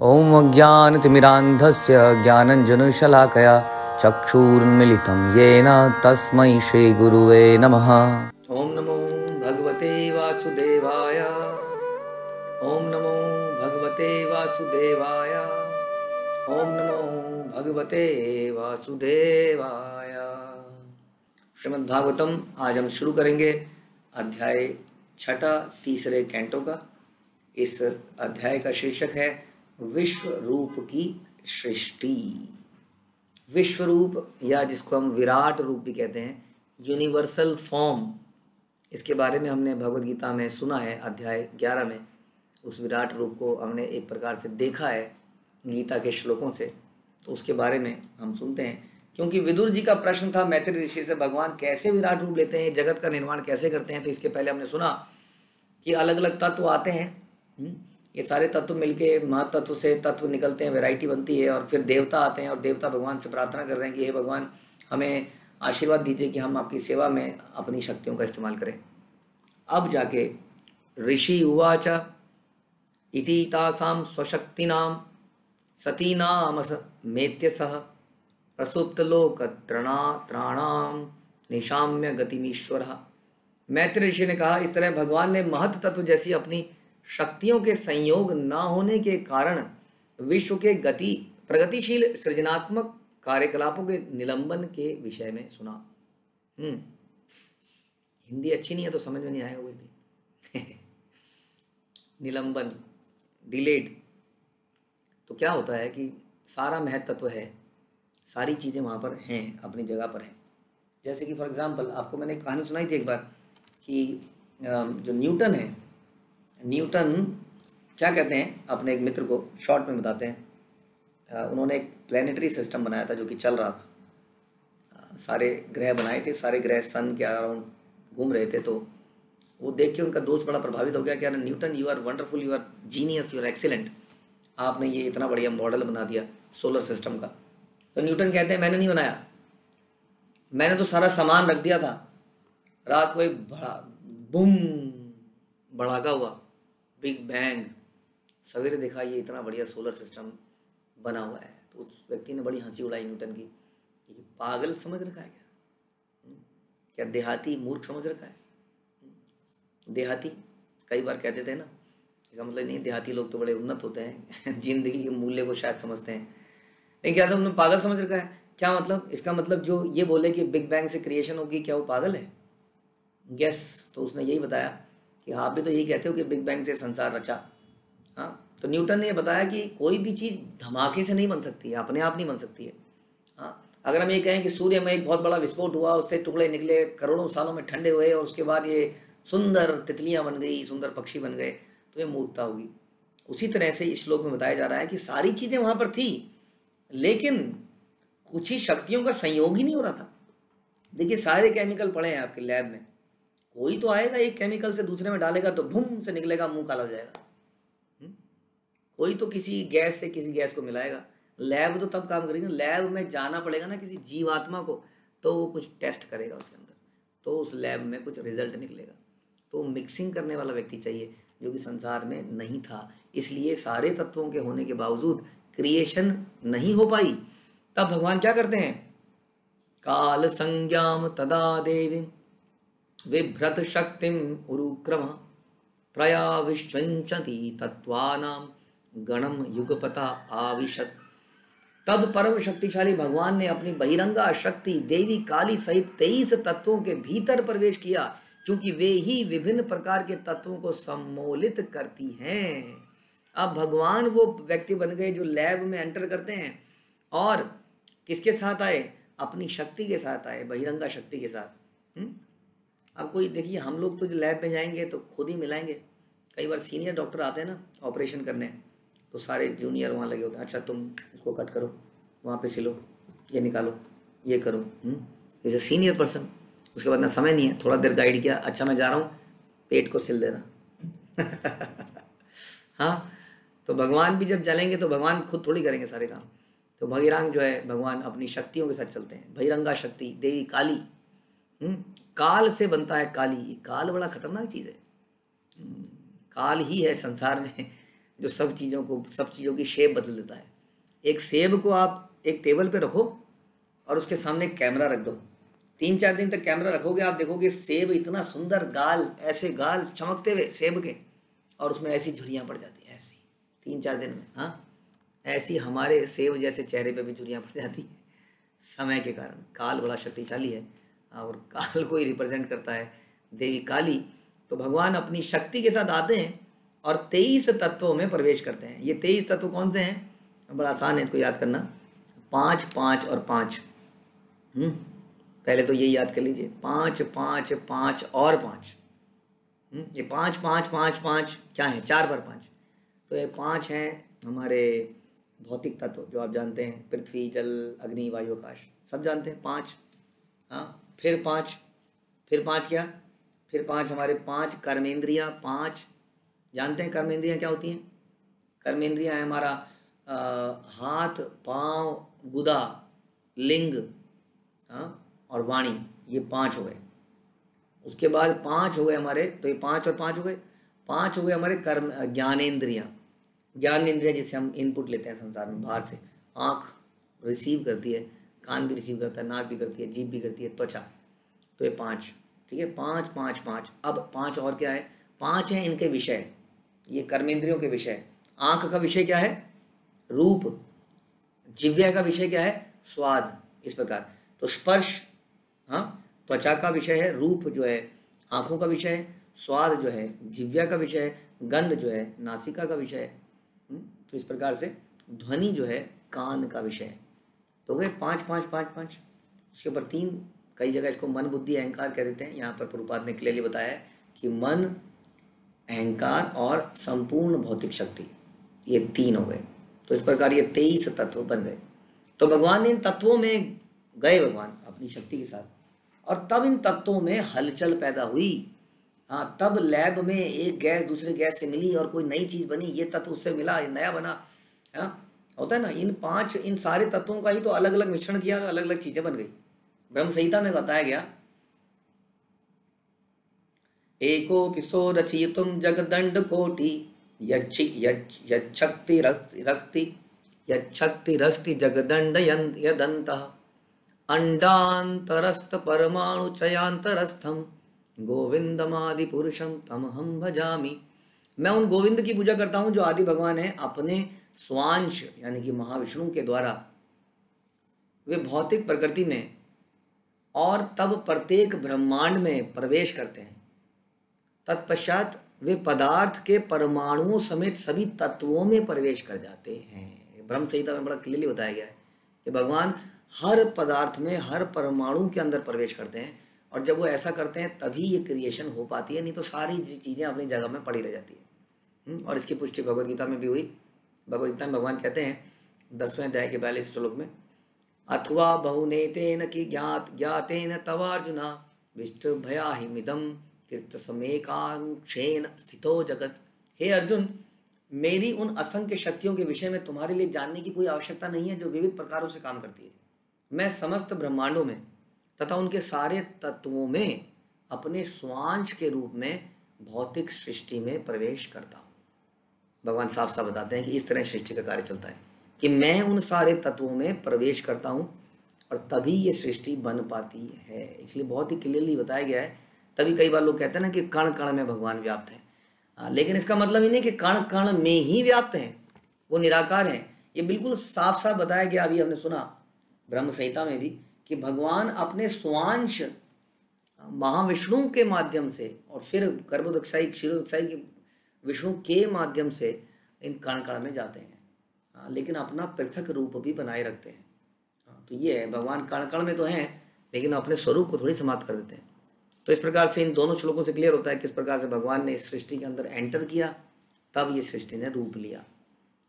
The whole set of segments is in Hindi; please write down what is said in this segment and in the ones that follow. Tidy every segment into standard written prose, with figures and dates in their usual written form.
ॐ अज्ञानतिमिरान्धस्य ज्ञानञ्जनशलाकया चक्षुरुन्मीलितं येन तस्मै श्रीगुरुवे नमः। ॐ नमो भगवते वासुदेवाय। ॐ नमो भगवते वासुदेवाय। ॐ नमो भगवते वासुदेवाय। श्रीमद् भागवतम आज हम शुरू करेंगे अध्याय 6 तीसरे कैंटो का। इस अध्याय का शीर्षक है विश्व रूप की सृष्टि। विश्व रूप या जिसको हम विराट रूप भी कहते हैं, यूनिवर्सल फॉर्म, इसके बारे में हमने भगवद गीता में सुना है। अध्याय 11 में उस विराट रूप को हमने एक प्रकार से देखा है गीता के श्लोकों से, तो उसके बारे में हम सुनते हैं। क्योंकि विदुर जी का प्रश्न था मैत्री ऋषि से, भगवान कैसे विराट रूप लेते हैं, जगत का निर्माण कैसे करते हैं। तो इसके पहले हमने सुना कि अलग अलग तत्व आते हैं, ये सारे तत्व मिलके महातत्व से तत्व निकलते हैं, वैरायटी बनती है, और फिर देवता आते हैं और देवता भगवान से प्रार्थना कर रहे हैं कि हे भगवान हमें आशीर्वाद दीजिए कि हम आपकी सेवा में अपनी शक्तियों का इस्तेमाल करें। अब जाके ऋषि उवाच इति तासां स्वशक्तिनां सतीनाम मेत्य सह प्रसुप्त लोक त्राणाम निशाम्य गतिमीश्वरः। मैत्री ऋषि ने कहा, इस तरह भगवान ने महत तत्व जैसी अपनी शक्तियों के संयोग न होने के कारण विश्व के गति प्रगतिशील सृजनात्मक कार्यकलापों के निलंबन के विषय में सुना। हिंदी अच्छी नहीं है तो समझ में नहीं आएगा कोई भी। निलंबन, डिलेड। तो क्या होता है कि सारा महत्त्व है, सारी चीज़ें वहाँ पर हैं, अपनी जगह पर हैं। जैसे कि फॉर एग्जांपल आपको मैंने कहानी सुनाई थी एक बार कि जो न्यूटन है, न्यूटन क्या कहते हैं, अपने एक मित्र को शॉर्ट में बताते हैं। उन्होंने एक प्लानिटरी सिस्टम बनाया था जो कि चल रहा था। सारे ग्रह बनाए थे, सारे ग्रह सन के अराउंड घूम रहे थे। तो वो देख के उनका दोस्त बड़ा प्रभावित हो गया कि यार Newton, you are wonderful, you are genius, you are excellent, आपने ये इतना बढ़िया मॉडल बना दिया सोलर सिस्टम का। तो न्यूटन कहते हैं मैंने नहीं बनाया, मैंने तो सारा सामान रख दिया था। रात को एक बड़ा बूम भड़ाका हुआ, बिग बैंग। सवेरे देखा ये इतना बढ़िया सोलर सिस्टम बना हुआ है। तो उस व्यक्ति ने बड़ी हंसी उड़ाई न्यूटन की, ये पागल समझ रखा है क्या देहाती मूर्ख समझ रखा है। देहाती कई बार कहते थे ना, इसका मतलब नहीं देहाती लोग तो बड़े उन्नत होते हैं, जिंदगी के मूल्य को शायद समझते हैं। नहीं, क्या था उन्होंने पागल समझ रखा है। क्या मतलब, इसका मतलब जो ये बोले कि बिग बैंग से क्रिएशन होगी, क्या वो पागल है? यस। तो उसने यही बताया कि आप भी तो यही कहते हो कि बिग बैंग से संसार रचा। हाँ, तो न्यूटन ने ये बताया कि कोई भी चीज़ धमाके से नहीं बन सकती है, अपने आप नहीं बन सकती है। हाँ, अगर हम ये कहें कि सूर्य में एक बहुत बड़ा विस्फोट हुआ, उससे टुकड़े निकले, करोड़ों सालों में ठंडे हुए और उसके बाद ये सुंदर तितलियाँ बन गई, सुंदर पक्षी बन गए, तो ये मूर्खता होगी। उसी तरह से इस श्लोक में बताया जा रहा है कि सारी चीज़ें वहाँ पर थी, लेकिन कुछ ही शक्तियों का संयोग ही नहीं हो रहा था। देखिए सारे केमिकल पड़े हैं आपके लैब में, कोई तो आएगा एक केमिकल से दूसरे में डालेगा तो भूम से निकलेगा, मुंह काला हो जाएगा। कोई तो किसी गैस से किसी गैस को मिलाएगा। लैब तो तब काम करेगी, लैब में जाना पड़ेगा ना किसी जीवात्मा को, तो वो कुछ टेस्ट करेगा उसके अंदर, तो उस लैब में कुछ रिजल्ट निकलेगा। तो मिक्सिंग करने वाला व्यक्ति चाहिए, जो कि संसार में नहीं था। इसलिए सारे तत्वों के होने के बावजूद क्रिएशन नहीं हो पाई। तब भगवान क्या करते हैं, काल संज्ञाम तदा देवी विभ्रत शक्तिम उरुक्रम त्रया विश्वंचति तत्वानां गणम युगपता आविशत। तब परम शक्तिशाली भगवान ने अपनी बहिरंगा शक्ति देवी काली सहित 23 तत्वों के भीतर प्रवेश किया, क्योंकि वे ही विभिन्न प्रकार के तत्वों को सम्मोलित करती हैं। अब भगवान वो व्यक्ति बन गए जो लैब में एंटर करते हैं, और किसके साथ आए, अपनी शक्ति के साथ आए, बहिरंगा शक्ति के साथ। अब कोई देखिए, हम लोग तो जो लैब में जाएंगे तो खुद ही मिलाएंगे। कई बार सीनियर डॉक्टर आते हैं ना ऑपरेशन करने, तो सारे जूनियर वहाँ लगे होते हैं, अच्छा तुम इसको कट करो, वहाँ पे सिलो, ये निकालो, ये करो। जैसे सीनियर पर्सन, उसके बाद ना समय नहीं है, थोड़ा देर गाइड किया, अच्छा मैं जा रहा हूँ, पेट को सिल देना। हाँ, तो भगवान भी जब चलेंगे तो भगवान खुद थोड़ी करेंगे सारे काम। तो बहिरंग जो है भगवान अपनी शक्तियों के साथ चलते हैं। बहिरंगा शक्ति देवी काली, काल से बनता है काली। काल बड़ा खतरनाक चीज़ है, काल ही है संसार में जो सब चीज़ों की शेप बदल देता है। एक सेब को आप एक टेबल पे रखो और उसके सामने एक कैमरा रख दो, 3-4 दिन तक कैमरा रखोगे, आप देखोगे सेब इतना सुंदर, गाल ऐसे गाल चमकते हुए सेब के, और उसमें ऐसी झुर्रियाँ पड़ जाती हैं ऐसी 3-4 दिन में। हाँ, ऐसी हमारे सेब जैसे चेहरे पे भी झुर्रियाँ पड़ जाती हैं समय के कारण। काल बड़ा शक्तिशाली है और काल को ही रिप्रेजेंट करता है देवी काली। तो भगवान अपनी शक्ति के साथ आते हैं और 23 तत्वों में प्रवेश करते हैं। ये 23 तत्व कौन से हैं? बड़ा आसान है इसको याद करना, 5 5 और 5। पहले तो यही याद कर लीजिए, 5 5 5 और 5। ये 5 5 5 5 क्या है? 4 पर 5। तो ये 5 हैं हमारे भौतिक तत्व जो आप जानते हैं, पृथ्वी, जल, अग्नि, वायु, आकाश, सब जानते हैं 5। हाँ, फिर 5 क्या? फिर 5 हमारे 5 कर्मेंद्रियाँ। 5 जानते हैं कर्मेंद्रियाँ क्या होती हैं? कर्मेंद्रियाँ है हमारा हाथ, पाँव, गुदा, लिंग, हाँ, और वाणी, ये 5 हो गए। उसके बाद 5 हो गए हमारे, तो ये 5 और 5 हो गए। 5 हो गए हमारे कर्म ज्ञानेंद्रियाँ। ज्ञानेंद्रियाँ जिससे हम इनपुट लेते हैं संसार में बाहर से। आँख रिसीव करती है, कान भी रिसीव करता है, नाक भी करती है, जीभ भी करती है, त्वचा। तो ये 5, ठीक है, 5 5 5। अब 5 और क्या है? 5 हैं इनके विषय, ये कर्मेंद्रियों के विषय। आँख का विषय क्या है? रूप। जिह्वा का विषय क्या है? स्वाद। इस प्रकार तो स्पर्श, हाँ, त्वचा का विषय है, रूप जो है आँखों का विषय है, स्वाद जो है जिह्वा का विषय है, गंध जो है नासिका का विषय है। तो इस प्रकार से ध्वनि जो है कान का विषय है। तो गए 5 5 5 5। उसके ऊपर 3, कई जगह इसको मन, बुद्धि, अहंकार कह देते हैं। यहाँ पर प्रभुपाद ने क्लियरली बताया है कि मन, अहंकार और संपूर्ण भौतिक शक्ति, ये 3 हो गए। तो इस प्रकार ये 23 तत्व बन गए। तो भगवान इन तत्वों में गए, भगवान अपनी शक्ति के साथ, और तब इन तत्वों में हलचल पैदा हुई। हाँ, तब लैब में एक गैस दूसरे गैस से मिली और कोई नई चीज़ बनी, ये तत्व उससे मिला, ये नया बना। हाँ, होता है ना, इन सारे तत्वों का ही तो अलग अलग मिश्रण किया और अलग अलग चीज़ें बन गई। ब्रह्म संहिता में बताया गया, एकोऽपि सो रचयितुं जगदण्ड कोटि यच्छक्तिरस्ति जगदण्ड यदन्तः अंडांतरस्थ परमाणु चयांतरस्थम गोविंदमादि पुरुषम तमहम भजामि। मैं उन गोविंद की पूजा करता हूँ जो आदि भगवान है, अपने स्वांश यानी कि महाविष्णु के द्वारा वे भौतिक प्रकृति में और तब प्रत्येक ब्रह्मांड में प्रवेश करते हैं। तत्पश्चात वे पदार्थ के परमाणुओं समेत सभी तत्वों में प्रवेश कर जाते हैं। ब्रह्म संहिता में बड़ा क्लियरली बताया गया है कि भगवान हर पदार्थ में, हर परमाणु के अंदर प्रवेश करते हैं, और जब वो ऐसा करते हैं तभी ये क्रिएशन हो पाती है, नहीं तो सारी चीज़ें अपनी जगह में पड़ी रह जाती है। और इसकी पुष्टि भगवद गीता में भी हुई। भगवद गीता में भगवान कहते हैं 10वें अध्याय के 42 श्लोक में, अथवा बहुनेतेन कि ज्ञातेन तवार्जुना विष्ट भयाहिमिदम तीर्थसमेकांक्षेन स्थितो जगत। हे अर्जुन, मेरी उन असंख्य शक्तियों के विषय में तुम्हारे लिए जानने की कोई आवश्यकता नहीं है जो विविध प्रकारों से काम करती है। मैं समस्त ब्रह्मांडों में तथा उनके सारे तत्वों में अपने स्वांश के रूप में भौतिक सृष्टि में प्रवेश करता हूँ। भगवान साफ साफ बताते हैं कि इस तरह सृष्टि का कार्य चलता है कि मैं उन सारे तत्वों में प्रवेश करता हूँ और तभी ये सृष्टि बन पाती है। इसलिए बहुत ही क्लियरली बताया गया है। तभी कई बार लोग कहते हैं ना कि कण कण में भगवान व्याप्त है, लेकिन इसका मतलब ही नहीं कि कण कण में ही व्याप्त हैं, वो निराकार हैं। ये बिल्कुल साफ साफ बताया गया, अभी हमने सुना ब्रह्म संहिता में भी, कि भगवान अपने स्वांश महाविष्णु के माध्यम से और फिर गर्भोदक्षाई क्षीरोदक्षाई के विष्णु के माध्यम से इन कण कण में जाते हैं, लेकिन अपना पृथक रूप भी बनाए रखते हैं। तो ये है, भगवान कण कण में तो हैं लेकिन अपने स्वरूप को थोड़ी समाप्त कर देते हैं। तो इस प्रकार से इन दोनों श्लोकों से क्लियर होता है किस प्रकार से भगवान ने इस सृष्टि के अंदर एंटर किया, तब ये सृष्टि ने रूप लिया।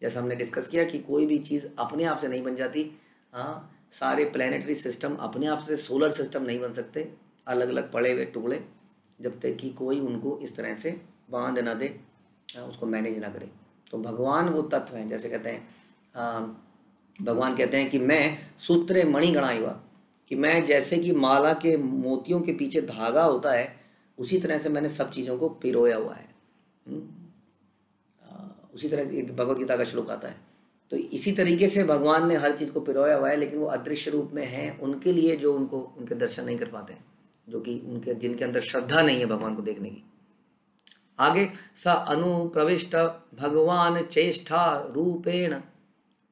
जैसा हमने डिस्कस किया कि कोई भी चीज़ अपने आप से नहीं बन जाती। हाँ, सारे प्लैनेटरी सिस्टम अपने आप से सोलर सिस्टम नहीं बन सकते, अलग अलग पड़े हुए टुकड़े, जब तक कि कोई उनको इस तरह से बांध ना दे, उसको मैनेज ना करे। तो भगवान वो तत्व हैं, जैसे कहते हैं भगवान कहते हैं कि मैं सूत्रे मणि गणाइवा, कि मैं जैसे कि माला के मोतियों के पीछे धागा होता है, उसी तरह से मैंने सब चीज़ों को पिरोया हुआ है। उसी तरह एक भगवत गीता का श्लोक आता है। तो इसी तरीके से भगवान ने हर चीज़ को पिरोया हुआ है, लेकिन वो अदृश्य रूप में हैं उनके लिए जो उनको उनके दर्शन नहीं कर पाते हैं, जो कि उनके जिनके अंदर श्रद्धा नहीं है भगवान को देखने की। आगे, स अनुप्रविष्ट भगवान चेष्टा रूपेण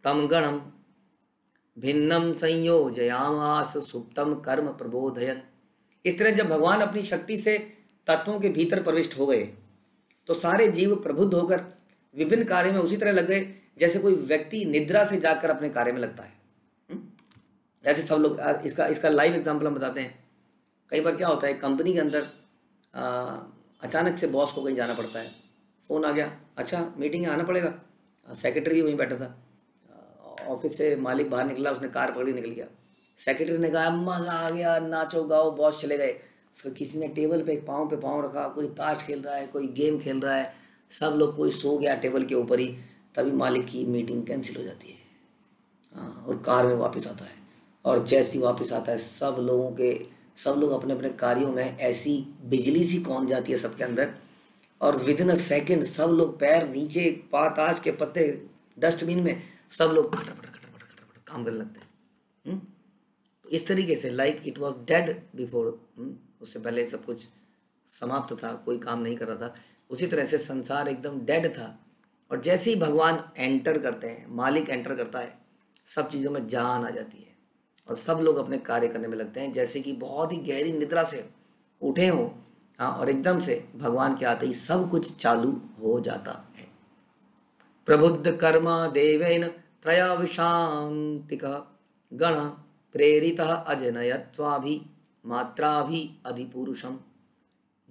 तम गणम भिन्नम संयोजयामास सुप्तम कर्म प्रबोधयन। इस तरह जब भगवान अपनी शक्ति से तत्वों के भीतर प्रविष्ट हो गए तो सारे जीव प्रबुद्ध होकर विभिन्न कार्य में उसी तरह लग गए जैसे कोई व्यक्ति निद्रा से जागकर अपने कार्य में लगता है। ऐसे सब लोग, इसका लाइव एग्जांपल हम बताते हैं। कई बार क्या होता है, कंपनी के अंदर अचानक से बॉस को कहीं जाना पड़ता है, फ़ोन आ गया, अच्छा मीटिंग में आना पड़ेगा। सेक्रेटरी भी वहीं बैठा था, ऑफिस से मालिक बाहर निकला, उसने कार पकड़ी निकल गया। सेक्रेटरी ने कहा मज़ा आ गया, नाचो गाओ, बॉस चले गए। किसी ने टेबल पे पाँव रखा, कोई ताश खेल रहा है, कोई गेम खेल रहा है, सब लोग, कोई सो गया टेबल के ऊपर ही। तभी मालिक की मीटिंग कैंसिल हो जाती है। हाँ, और कार में वापस आता है, और जैसे ही वापस आता है सब लोग अपने अपने कार्यों में ऐसी बिजली सी कौन जाती है सबके अंदर, और विदिन अ सेकेंड सब लोग पैर नीचे, ताश के पत्ते डस्टबिन में, सब लोग खटर काम करने लगते हैं। तो इस तरीके से like it was dead before, उससे पहले सब कुछ समाप्त था, कोई काम नहीं कर रहा था। उसी तरह से संसार एकदम डेड था, और जैसे ही भगवान एंटर करते हैं, मालिक एंटर करता है, सब चीज़ों में जान आ जाती है और सब लोग अपने कार्य करने में लगते हैं जैसे कि बहुत ही गहरी निद्रा से उठे हों। हाँ, और एकदम से भगवान के आते ही सब कुछ चालू हो जाता है। प्रबुद्ध कर्मा देवेन त्रयाविशांतिका गण प्रेरित अजनयत्वाभि मात्राभि अधिपुरुषम।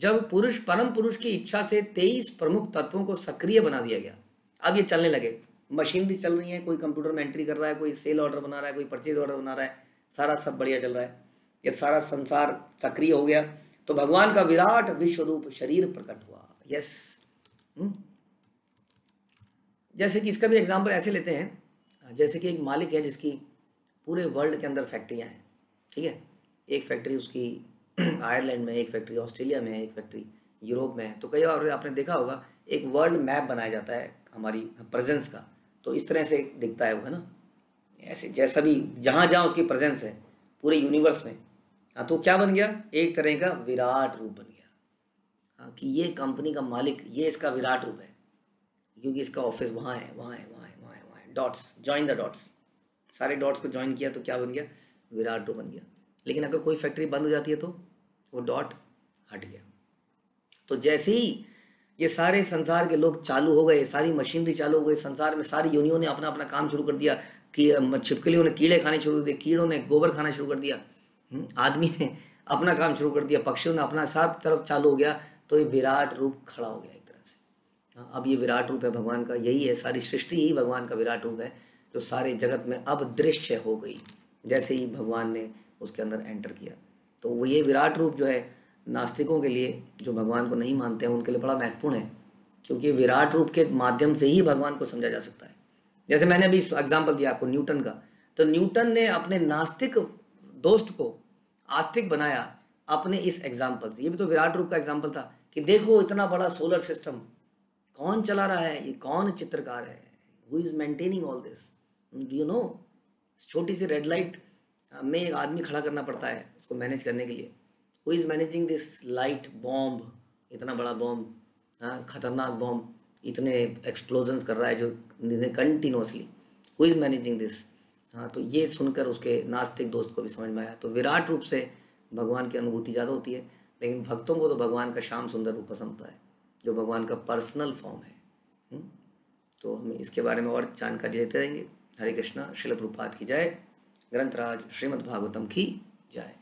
जब परम पुरुष की इच्छा से 23 प्रमुख तत्वों को सक्रिय बना दिया गया, अब ये चलने लगे, मशीनरी चल रही है, कोई कंप्यूटर में एंट्री कर रहा है, कोई सेल ऑर्डर बना रहा है, कोई परचेज ऑर्डर बना रहा है, सारा सब बढ़िया चल रहा है। जब सारा संसार सक्रिय हो गया तो भगवान का विराट विश्व रूप शरीर प्रकट हुआ। यस, जैसे कि इसका भी एग्जाम्पल ऐसे लेते हैं, जैसे कि एक मालिक है जिसकी पूरे वर्ल्ड के अंदर फैक्ट्रियाँ हैं, ठीक है। एक फैक्ट्री उसकी आयरलैंड में, एक फैक्ट्री ऑस्ट्रेलिया में, एक फैक्ट्री यूरोप में है। तो कई बार आपने देखा होगा एक वर्ल्ड मैप बनाया जाता है हमारी प्रेजेंस का, तो इस तरह से दिखता है वो, है ना, ऐसे जैसा भी जहाँ जहाँ उसकी प्रेजेंस है पूरे यूनिवर्स में। हाँ, तो क्या बन गया, एक तरह का विराट रूप बन गया। हाँ, कि ये कंपनी का मालिक, ये इसका विराट रूप है, क्योंकि इसका ऑफिस वहाँ है, वहाँ है, वहाँ है, वहाँ है, वहाँ है। डॉट्स, जॉइन द डॉट्स, सारे डॉट्स को ज्वाइन किया तो क्या बन गया, विराट रूप बन गया। लेकिन अगर कोई फैक्ट्री बंद हो जाती है तो वो डॉट हट गया। तो जैसे ही ये सारे संसार के लोग चालू हो गए, सारी मशीनरी चालू हो गई, संसार में सारी योनियों ने अपना अपना काम शुरू कर दिया, कि छिपकलियों ने कीड़े खाने शुरू कर दिए, कीड़ों ने गोबर खाना शुरू कर दिया, आदमी ने अपना काम शुरू कर दिया, पक्षियों ने अपना, सब तरफ चालू हो गया, तो ये विराट रूप खड़ा हो गया एक तरह से। अब ये विराट रूप है भगवान का, यही है, सारी सृष्टि ही भगवान का विराट रूप है, जो सारे जगत में अब दृश्य हो गई जैसे ही भगवान ने उसके अंदर एंटर किया। तो वो ये विराट रूप जो है नास्तिकों के लिए, जो भगवान को नहीं मानते हैं, उनके लिए बड़ा महत्वपूर्ण है, क्योंकि विराट रूप के माध्यम से ही भगवान को समझा जा सकता है। जैसे मैंने अभी एग्जाम्पल दिया आपको न्यूटन का, तो न्यूटन ने अपने नास्तिक दोस्त को आस्तिक बनाया अपने इस एग्जाम्पल से। ये भी तो विराट रूप का एग्जाम्पल था कि देखो इतना बड़ा सोलर सिस्टम कौन चला रहा है, ये कौन चित्रकार है, who is maintaining all this, do you know. छोटी सी रेड लाइट में एक आदमी खड़ा करना पड़ता है उसको मैनेज करने के लिए। Who is managing this light bomb, इतना बड़ा बॉम्ब, हाँ, खतरनाक बॉम्ब, इतने एक्सप्लोजन्स कर रहा है जो continuously, who is managing this. हाँ, तो ये सुनकर उसके नास्तिक दोस्त को भी समझ में आया। तो विराट रूप से भगवान की अनुभूति ज़्यादा होती है, लेकिन भक्तों को तो भगवान का श्याम सुंदर रूप पसंद होता है, जो भगवान का पर्सनल फॉर्म है। तो हम इसके बारे में और जानकारी लेते रहेंगे। हरे कृष्णा। श्रील प्रभुपाद की जय। ग्रंथराज श्रीमद् भागवतम की जय।